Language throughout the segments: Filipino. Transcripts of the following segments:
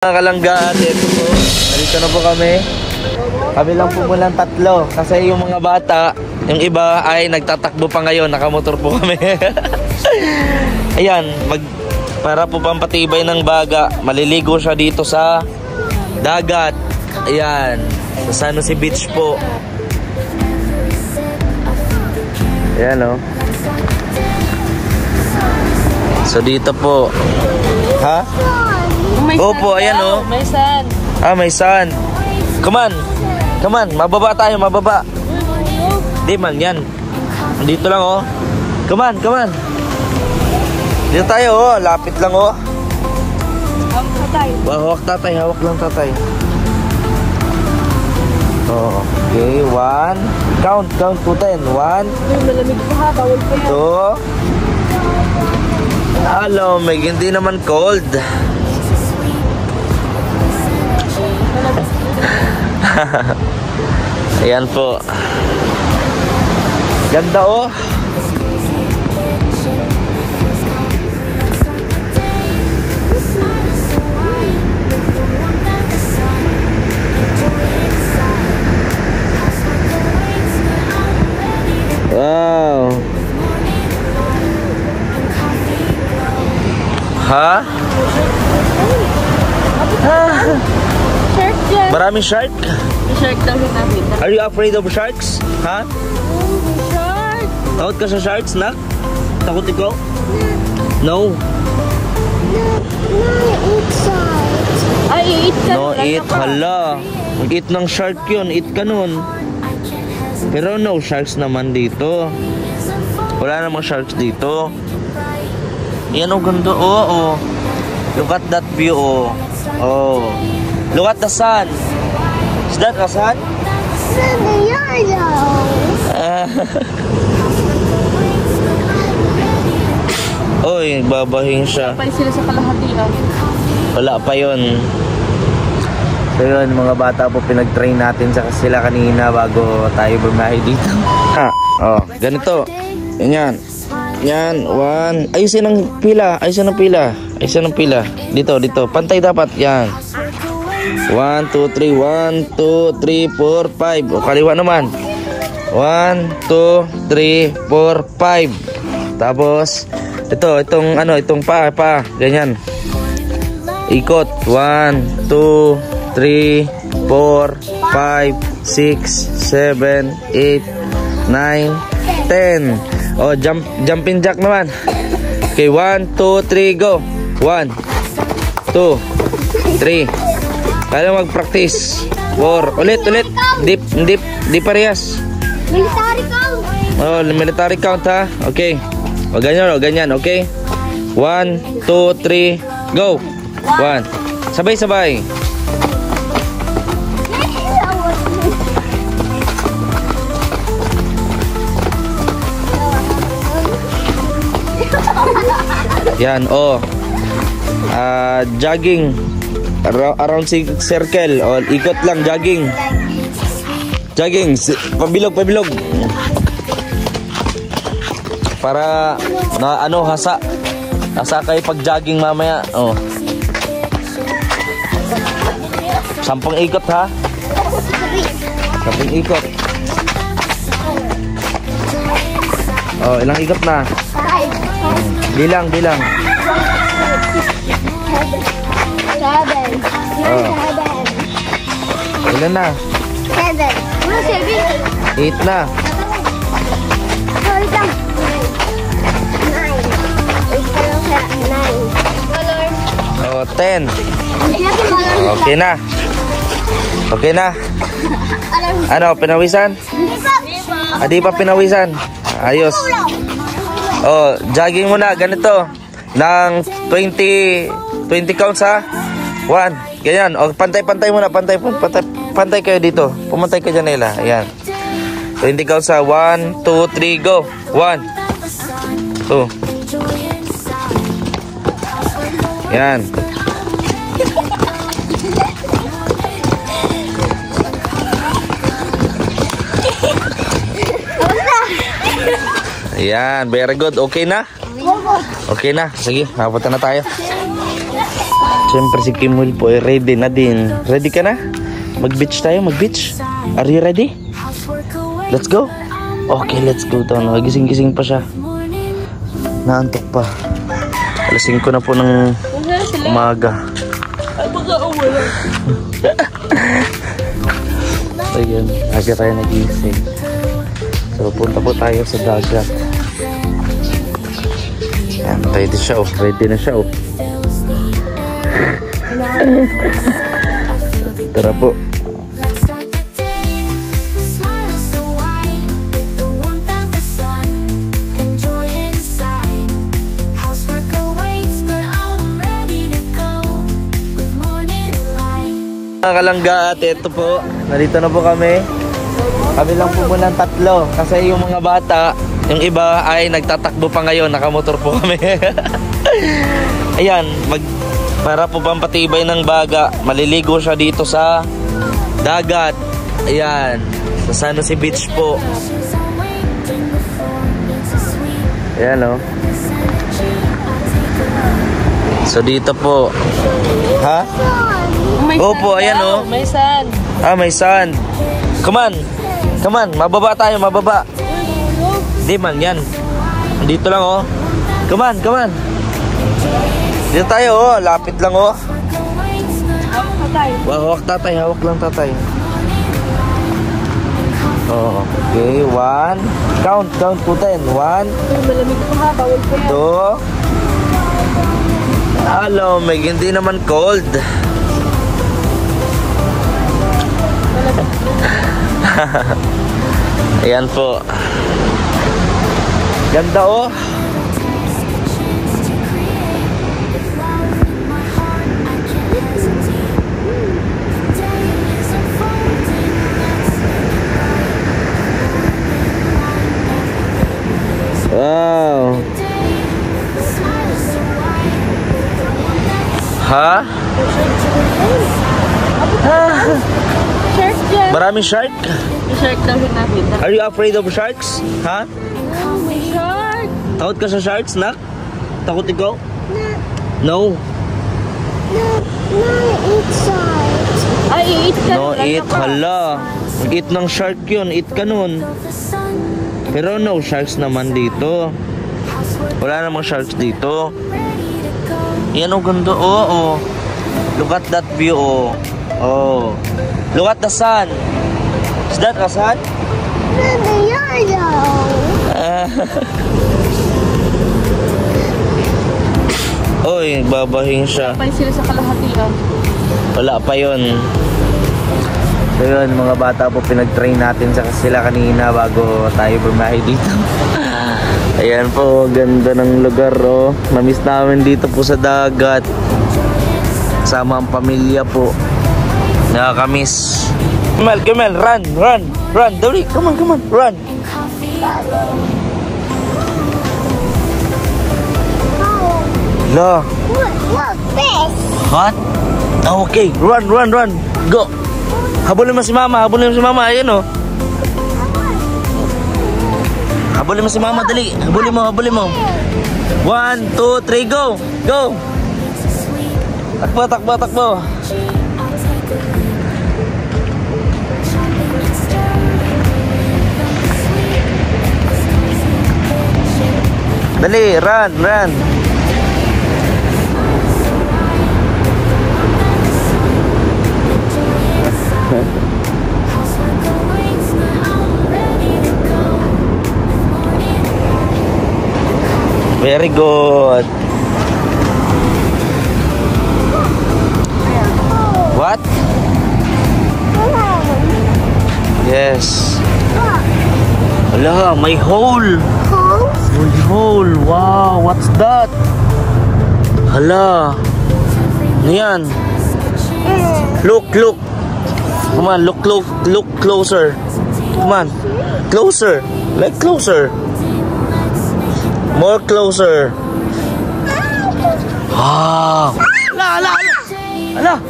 Mga kalangga, ito po. Narito na po kami. Kami lang po mulang tatlo. Kasi yung mga bata, yung iba ay nagtatakbo pa ngayon. Nakamotor po kami. Ayan, para po pampatibay ng baga. Maliligo siya dito sa dagat. Ayan, sa San Jose Beach po. Ayan o. So dito po. Ha? Opo, ayan o. May sun. Ah, may sun. Come on. Come on, mababa tayo, mababa. Di man, yan. Dito lang oh. Come on, come on. Dito tayo oh, lapit lang oh. Hawak tatay. Hawak tatay, hawak lang tatay. Oh, okay, 1. Count to 10. 1. Malamig pa ha, bawal pa yan. 2. Hello, may hindi naman cold. Ayan po. Ganda oh. Wow. Ha? Shark dyan. Maraming shark? Shark daw yung nakita. Are you afraid of sharks? Ha? Shark! Takot ka sa sharks, nak? Takot ikaw? No. Ay, eat ka. No, eat. Hala. Mag-eat ng shark yun. Eat ka nun. Pero no sharks naman dito. Wala namang sharks dito. Yan oh, ganda. Oh, oh. Look at that view, oh. Oh. Look at the sun. Is that the sun? Oy, babahing siya. Pwede sila sa kalahatian. Wala pa yun. So yun, mga bata po, pinag-train natin sa sila kanina bago tayo bumahay dito. Oh, ganito. Yan. Yan, 1. Ayusin ang pila. Ayusin ang pila. Ayusin ang pila. Dito. Pantay dapat. Yan. 1, 2, 3. 1, 2, 3, 4, 5. O, kaliwa naman. 1, 2, 3, 4, 5. Tapos, itong pa. Ganyan. Ikot. 1, 2, 3, 4, 5, 6, 7, 8, 9, 10. Oh, jumping jack naman. Okay, 1, 2, 3, go. 1, 2, 3. Kaya mag-practice. 4. Ulit. Hindi parehas. Military count. Oh, military count ha. Okay. O ganyan, okay. 1, 2, 3, go. 1. Sabay. Yan, oh. Jogging around circle. Oh, ikot lang, jogging. Pabilog. Para hasa kayo pag jogging mamaya. Oh. 10 ikot ha. 10 ikot. Oh, ilang ikot na? Bilang. 7. Oh. Ilan na? 8 na. 9. Oh, 10. Okay na. Ano, pinawisan? Di pa pinawisan. Ayos. Oh, jogging muna, ganito. Nang 20 counts ha. 1, ganyan. O, pantay muna, pantay kayo dito. Pumantay ka dyan nila. Ayan. 20 counts ha. 1, 2, 3, go. 1, 2. Yan. Ayan, very good. Okay na? Okay na. Sige, napunta na tayo. Siyempre si Kim Will po ay ready na din. Ready ka na? Mag-beach tayo, mag-beach. Are you ready? Let's go. Okay, let's go down. Gising-gising pa siya. Naantok pa. Alas 5 na po ng umaga. Ayan, aga tayo nagising. So, punta po tayo sa dagat. Ayan, ready siya oh. Ready na siya oh. Tara po. Mga kalangga at ito po, narito na po kami. Kami lang po muna 3 kasi yung mga bata, yung iba ay nagtatakbo pa ngayon, nakamotor po kami. Ayan, para po pampatibay ng baga, maliligo siya dito sa dagat. Ayan, sa San Jose Beach po. Ayan o. So dito po. Ha? Opo, ayan o. May sand. Ah, may sand. Come on. Come on, mababa tayo, mababa. Hindi man, yan. Dito lang oh. Come on, come on. Dito tayo oh, lapit lang oh. Hawak tatay. Hawak tatay, hawak lang tatay. Oh, okay, 1. Count to 10. 1. Malamig ko ha, bawal ko yan. 2. Hello, may hindi naman cold. Ayan po. Ganda oh. Wow. Ha? Shark dyan. Maraming shark? Shark daw natin. Are you afraid of sharks? Ha? May shark. Takot ka sa sharks, nak? Takot ikaw? No. Eat shark. Ay, eat ka. No, eat. Hala. Eat ng shark yun. Eat ka nun. Pero no sharks naman dito. Wala namang sharks dito. Yan oh, ganda. Oh, oh. Look at that view, oh. Oh. Look at the sun. Is that a sun? Oy, babahing siya. Pay sila sa kalahatian. Wala pa yun. So yun, mga bata po, pinag-train natin sa sila kanina bago tayo bumahay dito. Ayan po, ganda ng lugar oh. Namiss namin dito po sa dagat. Sama ang pamilya po. Nakakamiss. Kamel, run, dali, come on, run. La. What? Oh, okay, run, go. Habulin mo si mama, ayan oh. Habulin mo si mama, dali. Habulin mo. 1, 2, 3, go. Takbo. Dali, run. Very good. What? Yes. Hala, may hole. May hole. Wow, what's that? Hala. Ano yan? Look. Come on, look closer. Come on. Closer. Like closer. More closer. Ah. Ala.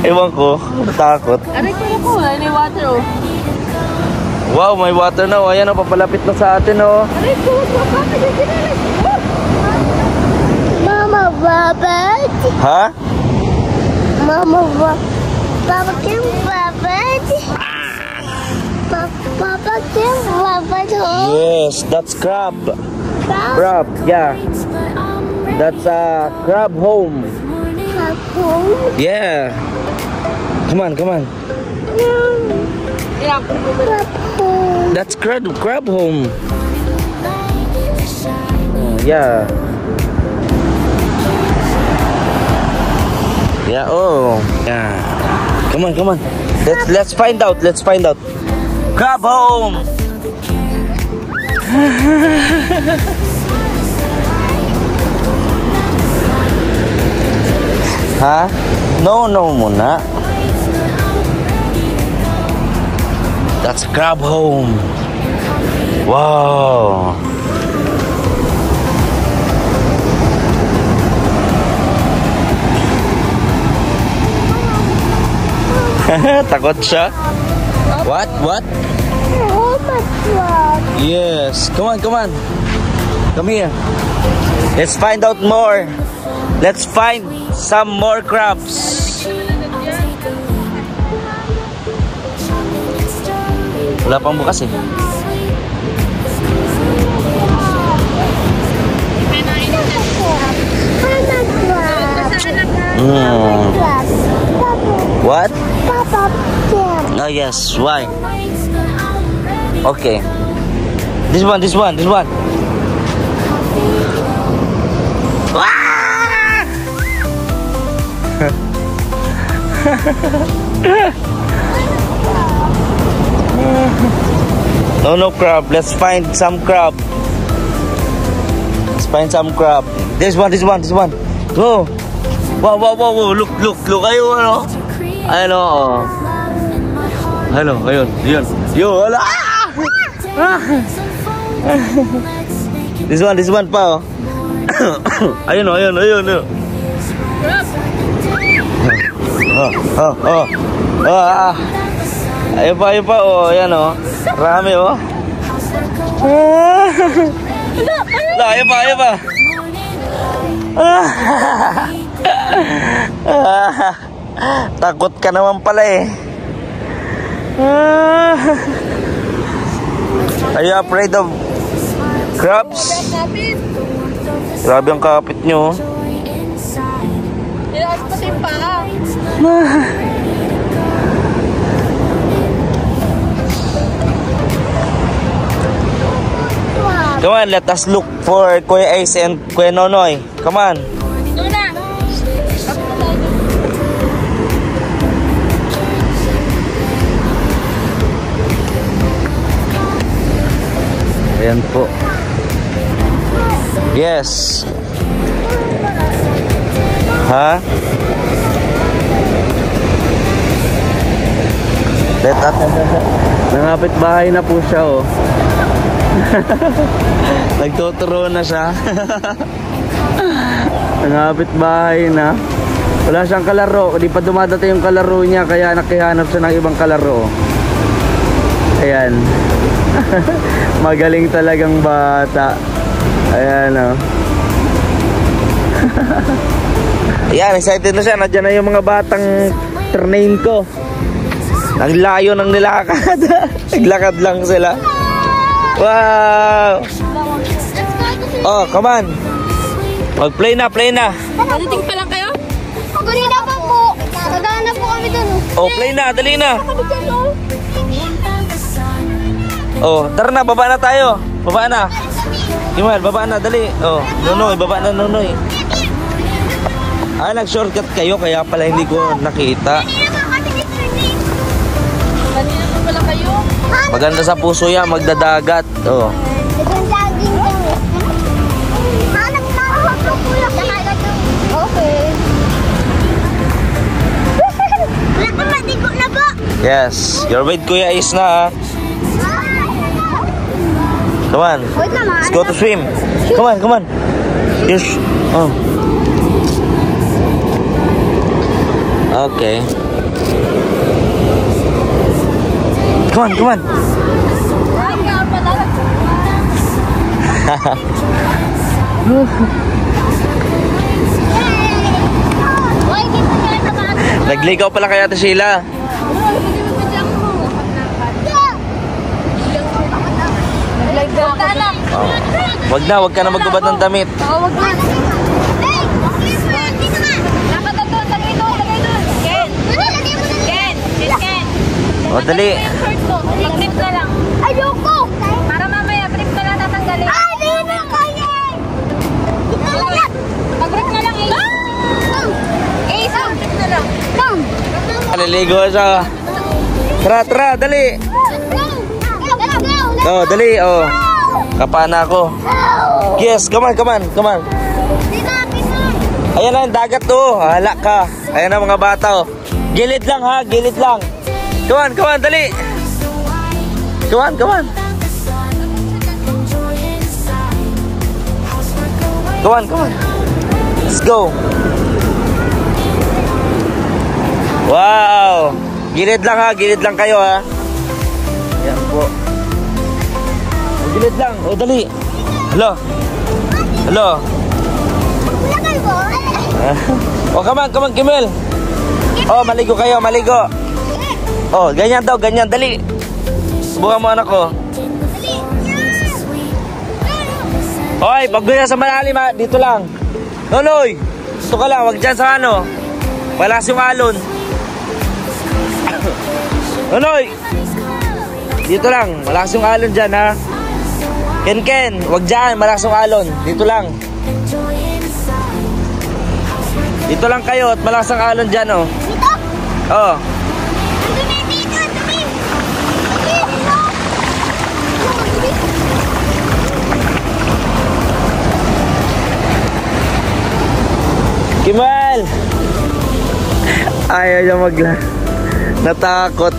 Ewan ko, natakot. Aray ko, may water oh. Wow, may water na. Ayan o, papalapit na sa atin o. Aray ko, magpapakagaginalis. Mama, Robert. Ha? Mama, Papa can Robert. Papa can Robert. Yes, that's crab. Crab, yeah. That's a crab home. Yeah. Come on, come on. That's crab home. Yeah. Yeah, oh. Yeah. Come on, come on. Let's find out. Let's find out. Crab home. Ha? No, no muna. That's crab home. Wow. Takot siya. What? What? Oh my God. Yes. Come on, come on. Come here. Let's find out more. Let's find some more crabs. Wala pang bukas eh. What? Papa can. Oh yes, why? Okay. This one, this one, this one. Ah! No, no crab. Let's find some crab. Let's find some crab. This one, this one, this one. Go. Wow, wow, wow, wow. Look, look, look. Ayun, ano? Ayun, oh. Ano, ayun, yun. Yun, wala. Ah! This one pa, oh. Ayun, oh, ayun, ayun, ayun. Oh, oh, oh. Ayun pa, oh. Ayan, oh. Marami, oh. Ayun pa, ayun pa. Takot ka naman pala eh. Are you afraid of crabs? Grabe ang kapit nyo. Ilaas pati pa. Come on, let us look for Kuya Ace and Kuya Nonoy. Come on. Doon na. Ayan po. Yes. Ha? Let us. Nangapit bahay na po siya, oh. Nagtuturo na siya. Nangapit bahay na. Wala siyang kalaro. Di pa dumadating yung kalaro niya, kaya nakihanap siya ng ibang kalaro. Ayan. Magaling talagang bata. Ayan, oh. Ayan, excited na siya. Nandiyan na yung mga batang train ko. Ang layo ng nilakad. Naglakad lang sila. Wow! Oh, come on. Mag-play na, play na. Padating pa lang kayo? Kanina pa po. Nagdaan na po kami dun. Oh, play na, dali na. Kami dyan, no? Oh, tara na, baba na tayo. Baba na. Imal, baba na, dali. Oh, Nonoy, baba na, Nonoy. Ah, nag-shortcut kayo, kaya pala hindi ko nakita. Kanina pa pala kayo? Maganda sa puso yan, magdadagat. Oh. Nagandaging kami. Hanap na ako po lang. Okay. Wala ka madigo na po. Yes, you're with Kuya Ace na, ha? Come on. Wait naman. Let's go to swim. Come on, come on. Yes. Oh. Okay. Come on, come on. Ay, nga pala. Hoy, dito na sa bata. Nagligaw pala kaya ito Sheila. Naglag ka na. Oh. Wag ka na magubad ng damit. Oo, wag na. Hey! Dito ka! Dapat na doon. Lagay doon. Lagay doon. Ken. Lagay mo na. Ken. Sis Ken. O, dali. Yung shirt ko. Mag-grip na lang. Ayoko! Para mamaya, grip na lang tatanggalin. Ay, di na kaya! Dito na lang! Mag-grip na lang, Ace. Ace, mag-grip na lang. Come! Naliligo siya. Tara, dali. Let's go! Let's go! Oh, dali. Oh. Kapana ako. Yes, come on. Dito Ayan na yung dagat to. Hala ka. Ayan na mga bata. Oh. Gilid lang ha, gilid lang. Come on, dali. Come on. Let's go. Wow. Gilid lang ha, gilid lang kayo ha. Ayan po. Gilid lang. O, dali. Hello. Lakay mo! Oh, come on, Kimel. Oh, maligo kayo, maligo. Oh, ganyan daw, ganyan, dali. Buha mo anak ko. Hoy, pag gusto sa malalim ha, dito lang. Loloy, dito ka lang, wag dyan sa ano. Malakas yung alon. Loloy, dito lang, malakas yung alon dyan ha. Ken, wag dyan, malakas yung alon. Dito lang. Dito lang kayo at malakas ang alon dyan oh. Dito? Oh. Dito! Kimal! Ayaw niya magla. Natakot.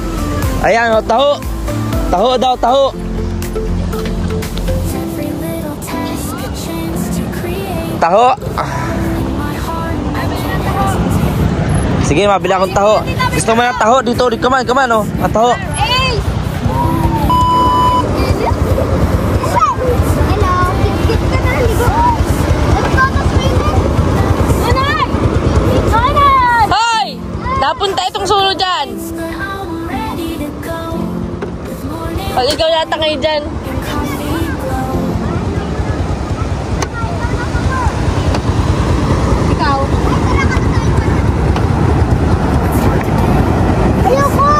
Ayan, oh, taho. Taho daw, taho. Taho. Sige, mabili akong taho. Gusto mo ng taho? Dito, come on, oh. Ang taho. Hey! Hello! Kit ka na, ligo! Let's go to swimming! Nanay! Nanay! Hoy! Napunta itong sulo dyan. Pag ikaw yata ngayon dyan. Ikaw? Ayoko!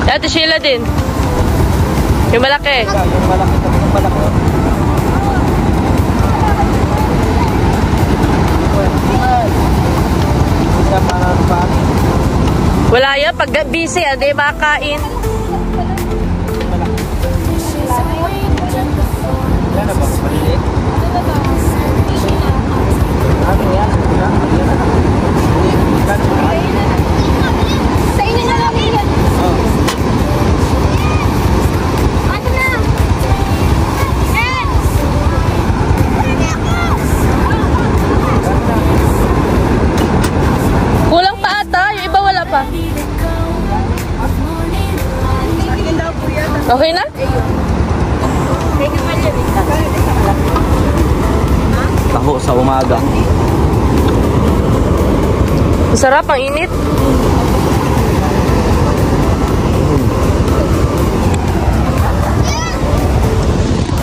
Ate Sheila din. Yung malaki. Wala yan. Pag busy, hindi makakain. Sa inyo na lang yun! Ano na? Eh! Kulang pa ata. Yung iba wala pa. Okay na? Taho sa umaga. Masarap, ang init.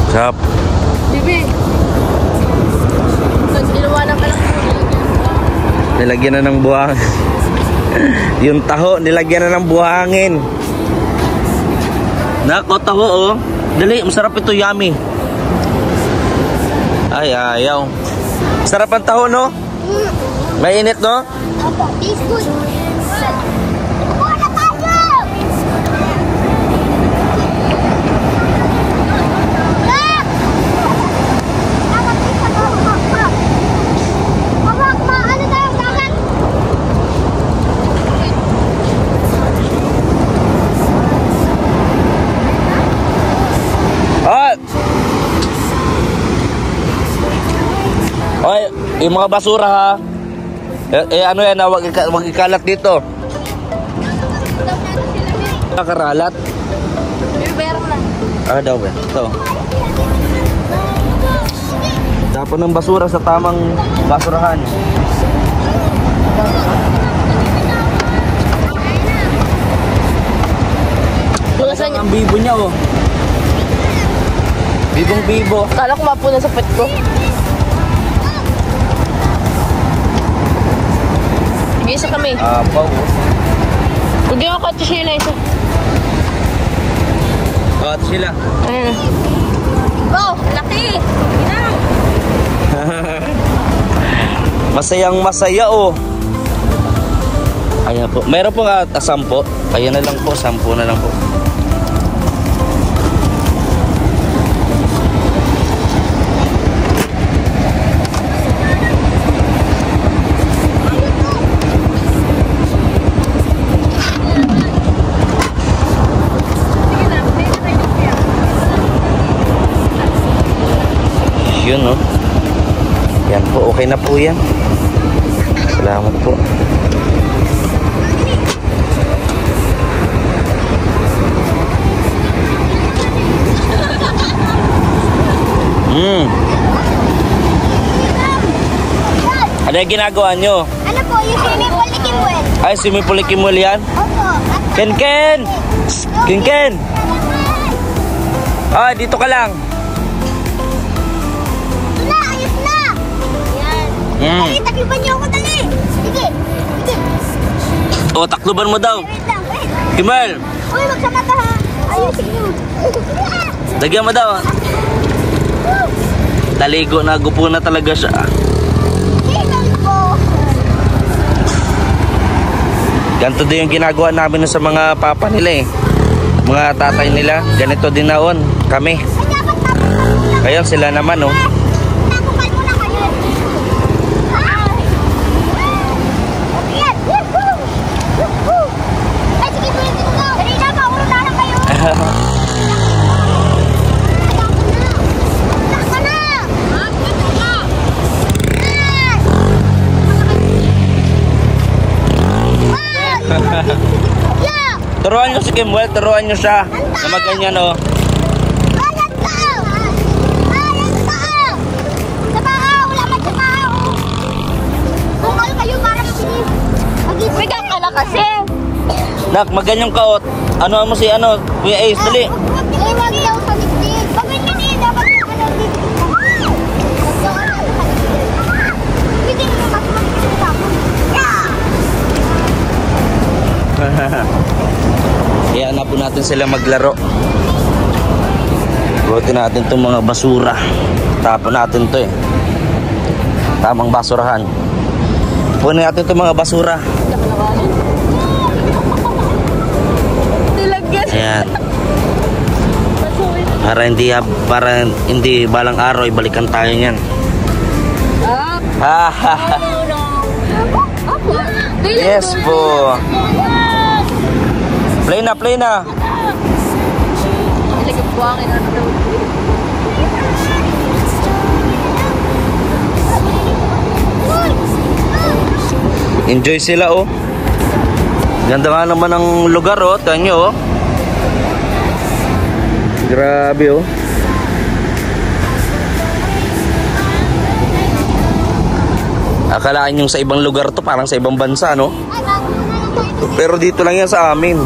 Sarap. Bibi. Inuwanan ka lang. Nilagyan na ng buwang. Yung taho, nilagyan na ng buhangin. Nako, taho oh. Dali, masarap ito, yummy. Ay, ayaw. Sarap ang taho, no? Mainit, no? It's good. Wala tayo! Oy, yung mga basura ha. Ano yan, wag ikalat dito. Nakaralat. Pero lang. Daw ba? Ito. Tapon ng basura sa tamang basurahan. Lugasan niya. Ang bibo niya oh. Bibong bibo. Kala ko mapuna sa pet ko. Isa kami. Apaw. Huwag yung ako at sila isa. Ito sila. Ayan. Oh, laki! Masayang masaya oh. Ayan po. Meron po nga 10. Kaya na lang po, 10 na lang po. Yun no. Yan po, okay na po yan. Salamat po. Ano yung ginagawa nyo? Ano po, yung swimming pool ni Kimwell? Ay, swimming pool ni Kimwell yan? Opo. Ken! Ken! Ah, dito ka lang. Na, ayos na! Yan. Dali, takluban niyo ako, dali! Sige, sige. O, takluban mo daw. Wait lang, wait. Kimwell, Uy, magsama ka ha. Ayusin niyo. lagyan mo daw. Taligo na, gupo na talaga siya. Tingnan po. Ganito din yung ginagawa namin sa mga papa nila eh. Mga tatay nila. Ganito din naon kami. Ay, dapat tapos lang. Kaya sila naman oh. Nakupal mo na kayo. Ay! Okay yan. Woohoo! Woohoo! Ay, sige, tuloy dito na. Dali na, paulo na lang kayo. Laka na! Yeah! Turuan nyo si Kimwell, turuan nyo siya. Na maganyan oh. Ayan ka! Ayan ka! Sa paa! Wala man sa paa! Bukal kayo para mabilis. May kakala kasi. Nak, maganyan ka oh. Ano mo si ano? Kuya Ace, dali. Iwag daw sa likid. Bakit hindi? Dapat yung ano dito. Wag daw ano sa likid. Hindi mo mas magiging tapos. Kaya na po natin sila maglaro. Buti natin itong mga basura. Tapon natin to eh. Tamang basurahan. Punin natin itong mga basura. Nilagyan. Ayan. Para hindi balang araw ibalikan tayo niyan. Yes po. Play na, play na. Nilagyan buwangin ano daw. Enjoy sila oh. Ganda nga naman ang lugar oh. Tignan nyo oh. Grabe oh. Akalaan yung sa ibang lugar to, parang sa ibang bansa no. Pero dito lang yan sa amin.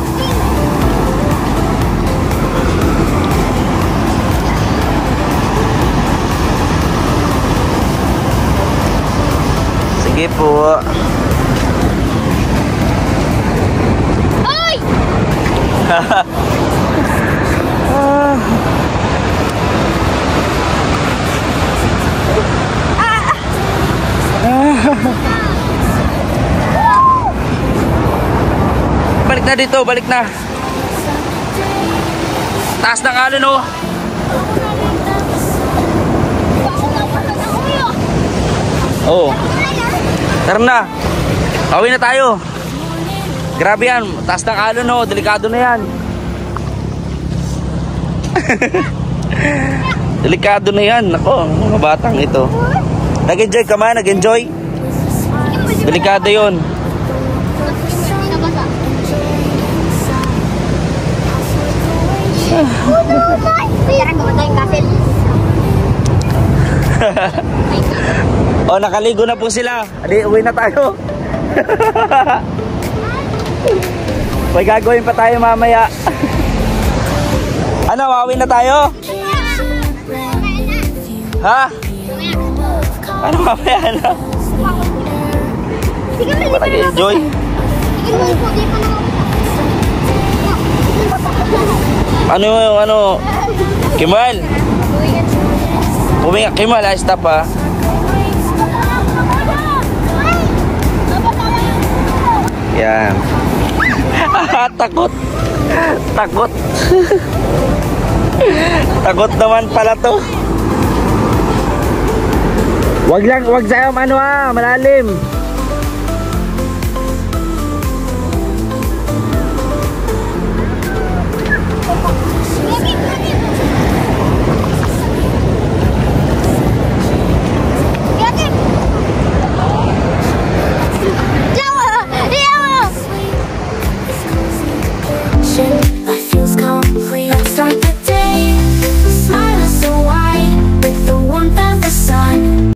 Sige po. Balik na dito, balik na. Taas ng alon oh. Oo. Tara na. Pauwi na tayo. Grabe yan, taas ng alon oh, delikado na yan. Delikado na yan. Nako, mga batang ito. Nag-enjoy ka man, nag-enjoy. Delikado yun. O, nakaligo na po sila. Adi, uwi na tayo. May gagawin pa tayo mamaya. Ano, uwi na tayo? Ha? Ano mamaya na? Ba't nag-enjoy? Ano yung ano? Kimal? Puminga, Kimal, stop ha. Yan. Takot. Takot. Takot naman pala to. Wag lang, wag sa ano ha, malalim.